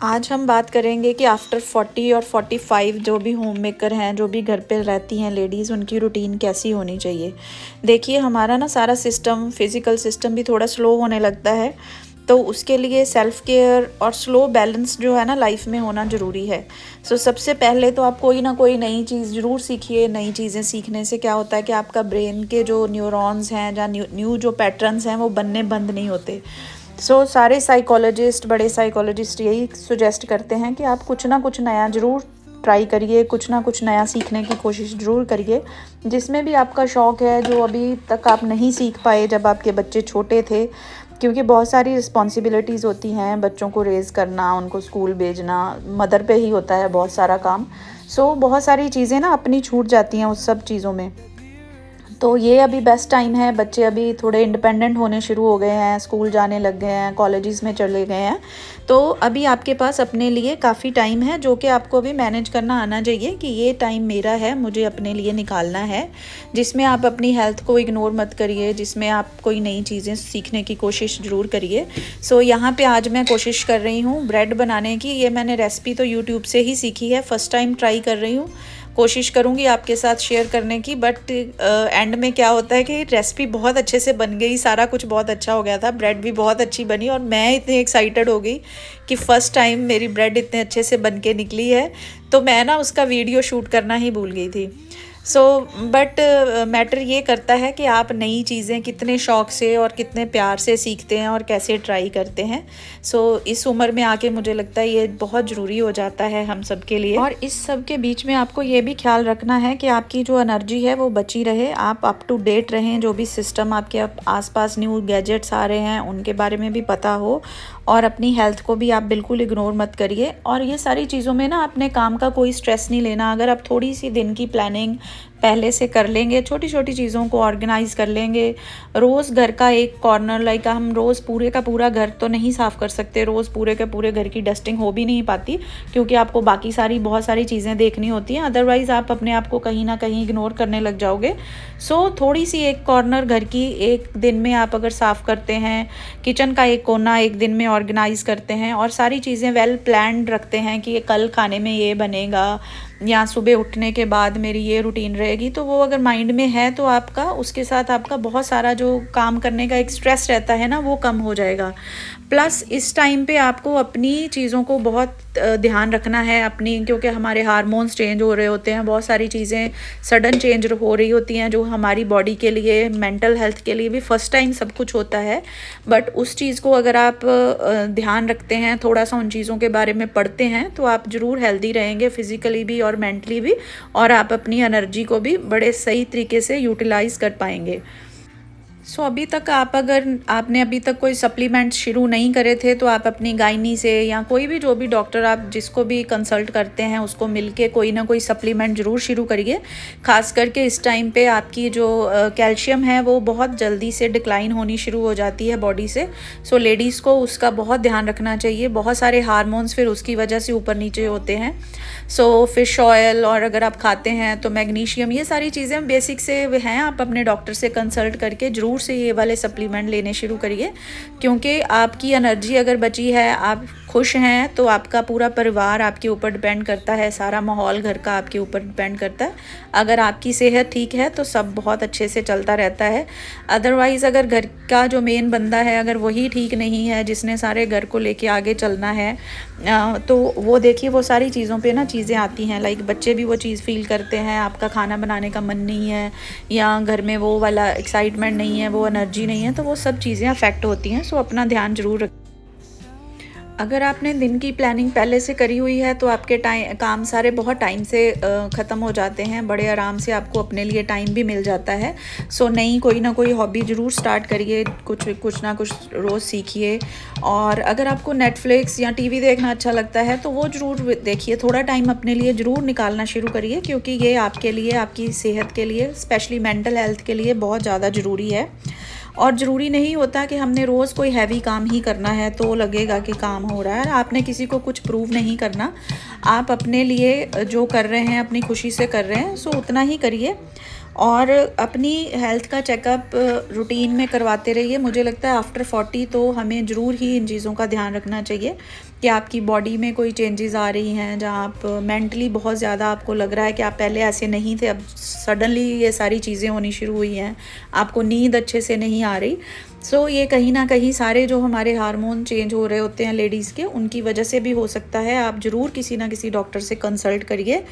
आज हम बात करेंगे कि आफ्टर 40 और 45 जो भी होम मेकर हैं, जो भी घर पे रहती हैं लेडीज़, उनकी रूटीन कैसी होनी चाहिए। देखिए हमारा ना सारा सिस्टम, फिज़िकल सिस्टम भी थोड़ा स्लो होने लगता है, तो उसके लिए सेल्फ केयर और स्लो बैलेंस जो है ना लाइफ में होना ज़रूरी है। सबसे पहले तो आप कोई ना कोई नई चीज़ ज़रूर सीखिए। नई चीज़ें सीखने से क्या होता है कि आपका ब्रेन के जो न्यूरॉन्स हैं या न्यू जो पैटर्न्स हैं वो बनने बंद नहीं होते। सारे साइकोलॉजिस्ट, बड़े साइकोलॉजिस्ट यही सुजेस्ट करते हैं कि आप कुछ ना कुछ नया ज़रूर ट्राई करिए, कुछ ना कुछ नया सीखने की कोशिश ज़रूर करिए। जिसमें भी आपका शौक़ है, जो अभी तक आप नहीं सीख पाए जब आपके बच्चे छोटे थे, क्योंकि बहुत सारी रिस्पॉन्सिबिलिटीज़ होती हैं, बच्चों को रेज़ करना, उनको स्कूल भेजना, मदर पे ही होता है बहुत सारा काम। बहुत सारी चीज़ें ना अपनी छूट जाती हैं उस सब चीज़ों में। तो ये अभी बेस्ट टाइम है। बच्चे अभी थोड़े इंडिपेंडेंट होने शुरू हो गए हैं, स्कूल जाने लग गए हैं, कॉलेजेस में चले गए हैं, तो अभी आपके पास अपने लिए काफ़ी टाइम है, जो कि आपको भी मैनेज करना आना चाहिए कि ये टाइम मेरा है, मुझे अपने लिए निकालना है, जिसमें आप अपनी हेल्थ को इग्नोर मत करिए, जिसमें आप कोई नई चीज़ें सीखने की कोशिश ज़रूर करिए। यहाँ पे आज मैं कोशिश कर रही हूँ ब्रेड बनाने की। ये मैंने रेसिपी तो यूट्यूब से ही सीखी है, फ़र्स्ट टाइम ट्राई कर रही हूँ। कोशिश करूँगी आपके साथ शेयर करने की, बट एंड में क्या होता है कि रेसिपी बहुत अच्छे से बन गई, सारा कुछ बहुत अच्छा हो गया था, ब्रेड भी बहुत अच्छी बनी और मैं इतनी एक्साइटेड हो गई कि फ़र्स्ट टाइम मेरी ब्रेड इतने अच्छे से बन के निकली है। तो मैं ना उसका वीडियो शूट करना ही भूल गई थी। बट मैटर ये करता है कि आप नई चीज़ें कितने शौक़ से और कितने प्यार से सीखते हैं और कैसे ट्राई करते हैं। इस उम्र में आके मुझे लगता है ये बहुत ज़रूरी हो जाता है हम सब के लिए। और इस सब के बीच में आपको ये भी ख्याल रखना है कि आपकी जो एनर्जी है वो बची रहे, आप अप टू डेट रहें, जो भी सिस्टम आपके आसपास न्यू गैजेट्स आ रहे हैं उनके बारे में भी पता हो, और अपनी हेल्थ को भी आप बिल्कुल इग्नोर मत करिए। और ये सारी चीज़ों में ना अपने काम का कोई स्ट्रेस नहीं लेना। अगर आप थोड़ी सी दिन की प्लानिंग पहले से कर लेंगे, छोटी छोटी चीज़ों को ऑर्गेनाइज कर लेंगे, रोज़ घर का एक कॉर्नर, लाइक हम रोज़ पूरे का पूरा घर तो नहीं साफ़ कर सकते, रोज़ पूरे के पूरे घर की डस्टिंग हो भी नहीं पाती, क्योंकि आपको बाकी बहुत सारी चीज़ें देखनी होती हैं, अदरवाइज़ आप अपने आप को कहीं ना कहीं इग्नोर करने लग जाओगे। थोड़ी सी एक कॉर्नर घर की एक दिन में आप अगर साफ़ करते हैं, किचन का एक कोना एक दिन में ऑर्गेनाइज करते हैं, और सारी चीज़ें वेल प्लान्ड रखते हैं कि कल खाने में ये बनेगा या सुबह उठने के बाद मेरी ये रूटीन रहेगी, तो वो अगर माइंड में है तो आपका उसके साथ आपका बहुत सारा जो काम करने का एक स्ट्रेस रहता है ना वो कम हो जाएगा। प्लस इस टाइम पे आपको अपनी चीज़ों को बहुत ध्यान रखना है अपनी, क्योंकि हमारे हार्मोन्स चेंज हो रहे होते हैं, बहुत सारी चीज़ें सडन चेंज हो रही होती हैं जो हमारी बॉडी के लिए, मेंटल हेल्थ के लिए भी फ़र्स्ट टाइम सब कुछ होता है। बट उस चीज़ को अगर आप ध्यान रखते हैं, थोड़ा सा उन चीज़ों के बारे में पढ़ते हैं, तो आप ज़रूर हेल्दी रहेंगे फिज़िकली भी और मेंटली भी, और आप अपनी एनर्जी को भी बड़े सही तरीके से यूटिलाइज़ कर पाएंगे। अभी तक आपने अभी तक कोई सप्लीमेंट शुरू नहीं करे थे, तो आप अपनी गायनी से या कोई भी जो भी डॉक्टर आप जिसको भी कंसल्ट करते हैं उसको मिलके कोई ना कोई सप्लीमेंट ज़रूर शुरू करिए। ख़ास करके इस टाइम पे आपकी जो कैल्शियम है वो बहुत जल्दी से डिक्लाइन होनी शुरू हो जाती है बॉडी से। लेडीज़ को उसका बहुत ध्यान रखना चाहिए, बहुत सारे हार्मोन्स फिर उसकी वजह से ऊपर नीचे होते हैं। फ़िश ऑयल, और अगर आप खाते हैं तो मैग्नीशियम, ये सारी चीज़ें बेसिक से हैं, आप अपने डॉक्टर से कंसल्ट करके ज़रूर से ये वाले सप्लीमेंट लेने शुरू करिए, क्योंकि आपकी एनर्जी अगर बची है, आप खुश हैं, तो आपका पूरा परिवार आपके ऊपर डिपेंड करता है, सारा माहौल घर का आपके ऊपर डिपेंड करता है। अगर आपकी सेहत ठीक है तो सब बहुत अच्छे से चलता रहता है। अदरवाइज़ अगर घर का जो मेन बंदा है अगर वही ठीक नहीं है, जिसने सारे घर को लेके आगे चलना है, तो वो देखिए वो सारी चीज़ों पे ना चीज़ें आती हैं, लाइक बच्चे भी वो चीज़ फील करते हैं, आपका खाना बनाने का मन नहीं है या घर में वो वाला एक्साइटमेंट नहीं है, वो एनर्जी नहीं है, तो वो सब चीज़ें अफेक्ट होती हैं। अपना ध्यान ज़रूर रखें। अगर आपने दिन की प्लानिंग पहले से करी हुई है तो आपके काम सारे बहुत टाइम से ख़त्म हो जाते हैं, बड़े आराम से आपको अपने लिए टाइम भी मिल जाता है। नई कोई ना कोई हॉबी ज़रूर स्टार्ट करिए, कुछ ना कुछ रोज़ सीखिए। और अगर आपको नेटफ्लिक्स या टीवी देखना अच्छा लगता है तो वो ज़रूर देखिए, थोड़ा टाइम अपने लिए ज़रूर निकालना शुरू करिए, क्योंकि ये आपके लिए, आपकी सेहत के लिए, स्पेशली मेंटल हेल्थ के लिए बहुत ज़्यादा ज़रूरी है। और ज़रूरी नहीं होता कि हमने रोज़ कोई हैवी काम ही करना है तो लगेगा कि काम हो रहा है। आपने किसी को कुछ प्रूव नहीं करना, आप अपने लिए जो कर रहे हैं अपनी खुशी से कर रहे हैं, उतना ही करिए। और अपनी हेल्थ का चेकअप रूटीन में करवाते रहिए। मुझे लगता है आफ्टर 40 तो हमें ज़रूर ही इन चीज़ों का ध्यान रखना चाहिए, कि आपकी बॉडी में कोई चेंजेस आ रही हैं, जहाँ आप मेंटली बहुत ज़्यादा आपको लग रहा है कि आप पहले ऐसे नहीं थे, अब सडनली ये सारी चीज़ें होनी शुरू हुई हैं, आपको नींद अच्छे से नहीं आ रही। सो ये कहीं ना कहीं सारे जो हमारे हार्मोन चेंज हो रहे होते हैं लेडीज़ के, उनकी वजह से भी हो सकता है। आप ज़रूर किसी ना किसी डॉक्टर से कंसल्ट करिए।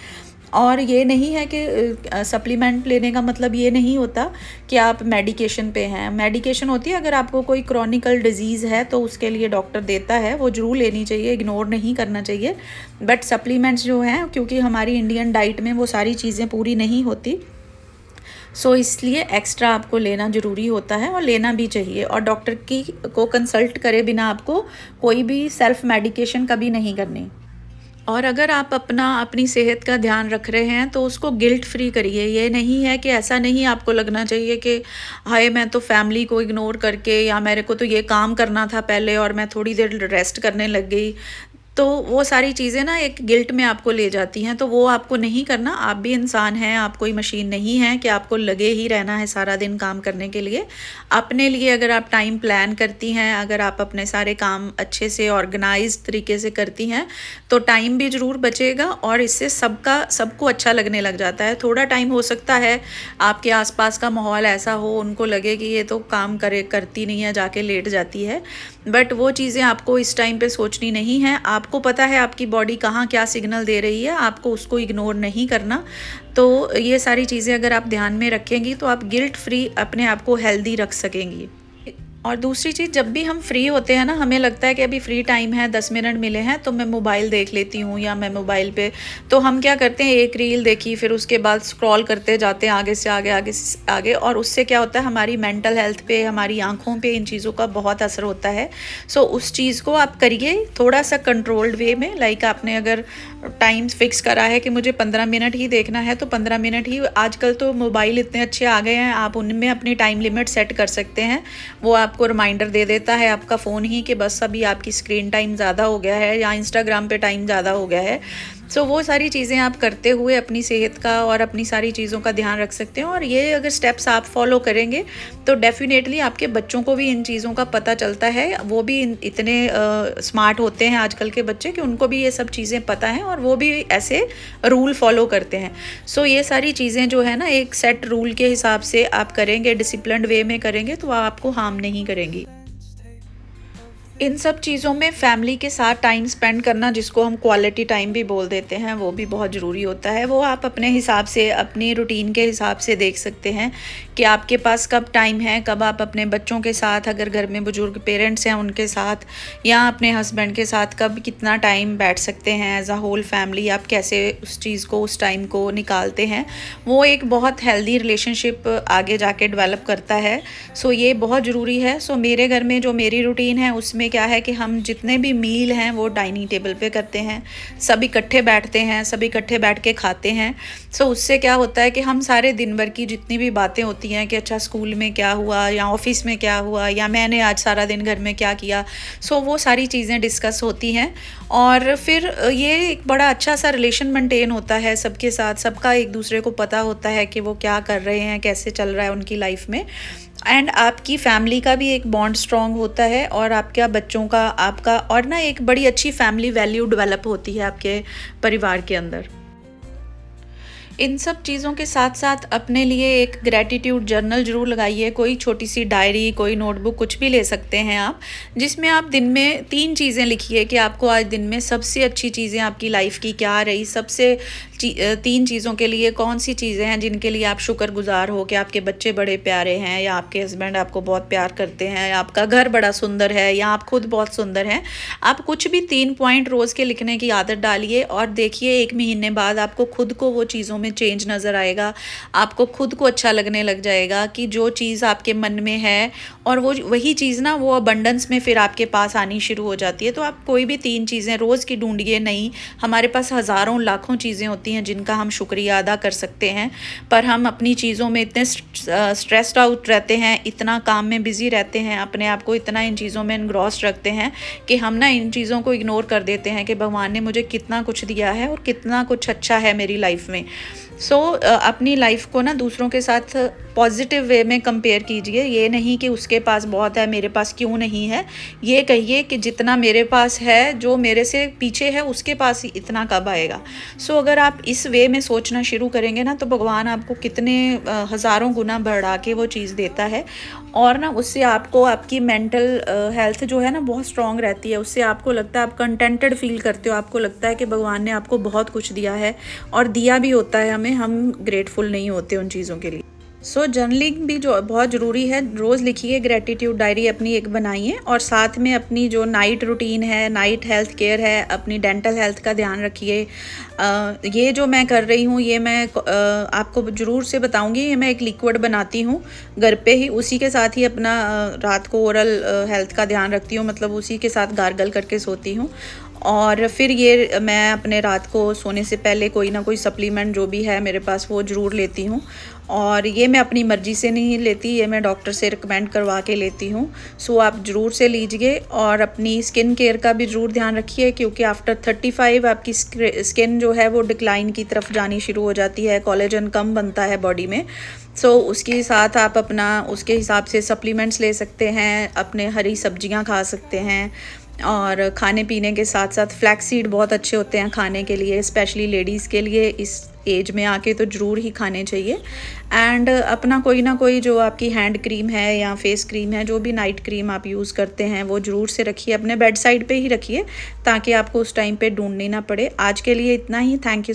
और ये नहीं है कि सप्लीमेंट लेने का मतलब ये नहीं होता कि आप मेडिकेशन पे हैं। मेडिकेशन होती है अगर आपको कोई क्रॉनिकल डिजीज़ है तो उसके लिए डॉक्टर देता है, वो ज़रूर लेनी चाहिए, इग्नोर नहीं करना चाहिए। बट सप्लीमेंट्स जो हैं, क्योंकि हमारी इंडियन डाइट में वो सारी चीज़ें पूरी नहीं होती, सो इसलिए एक्स्ट्रा आपको लेना ज़रूरी होता है और लेना भी चाहिए। और डॉक्टर की को कंसल्ट करे बिना आपको कोई भी सेल्फ मेडिकेशन कभी नहीं करनी। और अगर आप अपनी सेहत का ध्यान रख रहे हैं तो उसको गिल्ट फ्री करिए। ये नहीं है कि ऐसा नहीं आपको लगना चाहिए कि हाय मैं तो फैमिली को इग्नोर करके, या मेरे को तो ये काम करना था पहले और मैं थोड़ी देर रेस्ट करने लग गई, तो वो सारी चीज़ें ना एक गिल्ट में आपको ले जाती हैं। तो वो आपको नहीं करना। आप भी इंसान हैं, आप कोई मशीन नहीं है कि आपको लगे ही रहना है सारा दिन काम करने के लिए। अपने लिए अगर आप टाइम प्लान करती हैं, अगर आप अपने सारे काम अच्छे से ऑर्गेनाइज तरीके से करती हैं, तो टाइम भी ज़रूर बचेगा और इससे सबको अच्छा लगने लग जाता है। थोड़ा टाइम हो सकता है आपके आसपास का माहौल ऐसा हो, उनको लगे कि ये तो काम करती नहीं है, जाके लेट जाती है, बट वो चीज़ें आपको इस टाइम पे सोचनी नहीं है। आपको पता है आपकी बॉडी कहाँ क्या सिग्नल दे रही है, आपको उसको इग्नोर नहीं करना। तो ये सारी चीज़ें अगर आप ध्यान में रखेंगी तो आप गिल्ट फ्री अपने आप को हेल्दी रख सकेंगी। और दूसरी चीज़, जब भी हम फ्री होते हैं ना, हमें लगता है कि अभी फ्री टाइम है, 10 मिनट मिले हैं तो मैं मोबाइल देख लेती हूँ, या मैं मोबाइल पे, तो हम क्या करते हैं, एक रील देखी, फिर उसके बाद स्क्रॉल करते जाते हैं आगे से आगे, आगे से आगे। और उससे क्या होता है, हमारी मेंटल हेल्थ पे, हमारी आंखों पे इन चीज़ों का बहुत असर होता है। सो उस चीज़ को आप करिए थोड़ा सा कंट्रोल्ड वे में। लाइक आपने अगर टाइम फिक्स करा है कि मुझे 15 मिनट ही देखना है तो 15 मिनट ही। आजकल तो मोबाइल इतने अच्छे आ गए हैं, आप उनमें अपनी टाइम लिमिट सेट कर सकते हैं। वो आपको रिमाइंडर दे देता है आपका फ़ोन ही कि बस अभी आपकी स्क्रीन टाइम ज़्यादा हो गया है, या इंस्टाग्राम पे टाइम ज़्यादा हो गया है। सो वो सारी चीज़ें आप करते हुए अपनी सेहत का और अपनी सारी चीज़ों का ध्यान रख सकते हैं। और ये अगर स्टेप्स आप फॉलो करेंगे तो डेफिनेटली आपके बच्चों को भी इन चीज़ों का पता चलता है। वो भी इतने स्मार्ट होते हैं आजकल के बच्चे कि उनको भी ये सब चीज़ें पता हैं और वो भी ऐसे रूल फॉलो करते हैं। सो ये सारी चीज़ें जो है ना, एक सेट रूल के हिसाब से आप करेंगे, डिसिप्लिन्ड वे में करेंगे, तो आपको हार्म नहीं करेंगी। इन सब चीज़ों में फैमिली के साथ टाइम स्पेंड करना, जिसको हम क्वालिटी टाइम भी बोल देते हैं, वो भी बहुत ज़रूरी होता है। वो आप अपने हिसाब से, अपनी रूटीन के हिसाब से देख सकते हैं कि आपके पास कब टाइम है, कब आप अपने बच्चों के साथ, अगर घर में बुजुर्ग पेरेंट्स हैं उनके साथ, या अपने हस्बैंड के साथ कब कितना टाइम बैठ सकते हैं एज अ होल फैमिली। आप कैसे उस चीज़ को, उस टाइम को निकालते हैं, वो एक बहुत हेल्दी रिलेशनशिप आगे जाके डेवलप करता है। सो ये बहुत ज़रूरी है। सो मेरे घर में जो मेरी रूटीन है उसमें क्या है कि हम जितने भी मील हैं वो डाइनिंग टेबल पे करते हैं, सब इकट्ठे बैठते हैं, सब इकट्ठे बैठ के खाते हैं। सो उससे क्या होता है कि हम सारे दिन भर की जितनी भी बातें होती हैं कि अच्छा स्कूल में क्या हुआ, या ऑफिस में क्या हुआ, या मैंने आज सारा दिन घर में क्या किया, सो वो सारी चीज़ें डिस्कस होती हैं। और फिर ये एक बड़ा अच्छा सा रिलेशन मेंटेन होता है सबके साथ। सबका एक दूसरे को पता होता है कि वो क्या कर रहे हैं, कैसे चल रहा है उनकी लाइफ में। एंड आपकी फैमिली का भी एक बॉन्ड स्ट्रॉन्ग होता है, और आपके बच्चों का, आपका, और ना एक बड़ी अच्छी फैमिली वैल्यू डेवलप होती है आपके परिवार के अंदर। इन सब चीज़ों के साथ साथ अपने लिए एक ग्रैटिट्यूड जर्नल ज़रूर लगाइए। कोई छोटी सी डायरी, कोई नोटबुक, कुछ भी ले सकते हैं आप, जिसमें आप दिन में 3 चीज़ें लिखिए कि आपको आज दिन में सबसे अच्छी चीज़ें आपकी लाइफ की क्या रही, सबसे 3 चीज़ों के लिए कौन सी चीज़ें हैं जिनके लिए आप शुक्रगुजार हो, कि आपके बच्चे बड़े प्यारे हैं, या आपके हस्बैंड आपको बहुत प्यार करते हैं, या आपका घर बड़ा सुंदर है, या आप खुद बहुत सुंदर हैं। आप कुछ भी 3 पॉइंट रोज़ के लिखने की आदत डालिए, और देखिए 1 महीने बाद आपको खुद को वो चीज़ों में चेंज नज़र आएगा। आपको खुद को अच्छा लगने लग जाएगा कि जो चीज़ आपके मन में है, और वो वही चीज़ ना, वो अबंडेंस में फिर आपके पास आनी शुरू हो जाती है। तो आप कोई भी 3 चीज़ें रोज़ की ढूंढिए। नहीं, हमारे पास हज़ारों लाखों चीज़ें होती हैं हैं जिनका हम शुक्रिया अदा कर सकते हैं, पर हम अपनी चीज़ों में इतने स्ट्रेस्ड आउट रहते हैं, इतना काम में बिज़ी रहते हैं, अपने आप को इतना इन चीज़ों में इनग्रॉस्ड रखते हैं कि हम ना इन चीज़ों को इग्नोर कर देते हैं कि भगवान ने मुझे कितना कुछ दिया है और कितना कुछ अच्छा है मेरी लाइफ में। अपनी लाइफ को ना दूसरों के साथ पॉजिटिव वे में कंपेयर कीजिए। ये नहीं कि उसके पास बहुत है, मेरे पास क्यों नहीं है। ये कहिए कि जितना मेरे पास है, जो मेरे से पीछे है, उसके पास ही इतना कब आएगा। अगर आप इस वे में सोचना शुरू करेंगे ना, तो भगवान आपको कितने हज़ारों गुना बढ़ा के वो चीज़ देता है। और ना उससे आपको आपकी मेंटल हेल्थ जो है ना बहुत स्ट्रॉन्ग रहती है। उससे आपको लगता है, आप कंटेंटेड फील करते हो, आपको लगता है कि भगवान ने आपको बहुत कुछ दिया है, और दिया भी होता है हमें, हम ग्रेटफुल नहीं होते उन चीज़ों के लिए। जर्नलिंग भी जो बहुत ज़रूरी है। रोज़ लिखिए, ग्रेटिट्यूड डायरी अपनी एक बनाइए, और साथ में अपनी जो नाइट रूटीन है, नाइट हेल्थ केयर है, अपनी डेंटल हेल्थ का ध्यान रखिए। ये जो मैं कर रही हूँ, ये मैं आपको ज़रूर से बताऊँगी। ये मैं एक लिक्विड बनाती हूँ घर पे ही, उसी के साथ ही अपना रात को ओरल हेल्थ का ध्यान रखती हूँ, मतलब उसी के साथ गार्गल करके सोती हूँ। और फिर ये मैं अपने रात को सोने से पहले कोई ना कोई सप्लीमेंट जो भी है मेरे पास वो ज़रूर लेती हूँ। और ये मैं अपनी मर्ज़ी से नहीं लेती, ये मैं डॉक्टर से रिकमेंड करवा के लेती हूँ। आप ज़रूर से लीजिए। और अपनी स्किन केयर का भी ज़रूर ध्यान रखिए, क्योंकि आफ्टर 35 आपकी स्किन जो है वो डिक्लाइन की तरफ जानी शुरू हो जाती है, कोलेजन कम बनता है बॉडी में। उसके साथ आप अपना उसके हिसाब से सप्लीमेंट्स ले सकते हैं, अपने हरी सब्जियां खा सकते हैं, और खाने पीने के साथ साथ फ्लैक्स सीड बहुत अच्छे होते हैं खाने के लिए, स्पेशली लेडीज़ के लिए इस एज में आके तो ज़रूर ही खाने चाहिए। एंड अपना कोई ना कोई जो आपकी हैंड क्रीम है या फेस क्रीम है, जो भी नाइट क्रीम आप यूज़ करते हैं, वो ज़रूर से रखिए, अपने बेड साइड पे ही रखिए, ताकि आपको उस टाइम पे ढूंढनी ना पड़े। आज के लिए इतना ही। Thank you.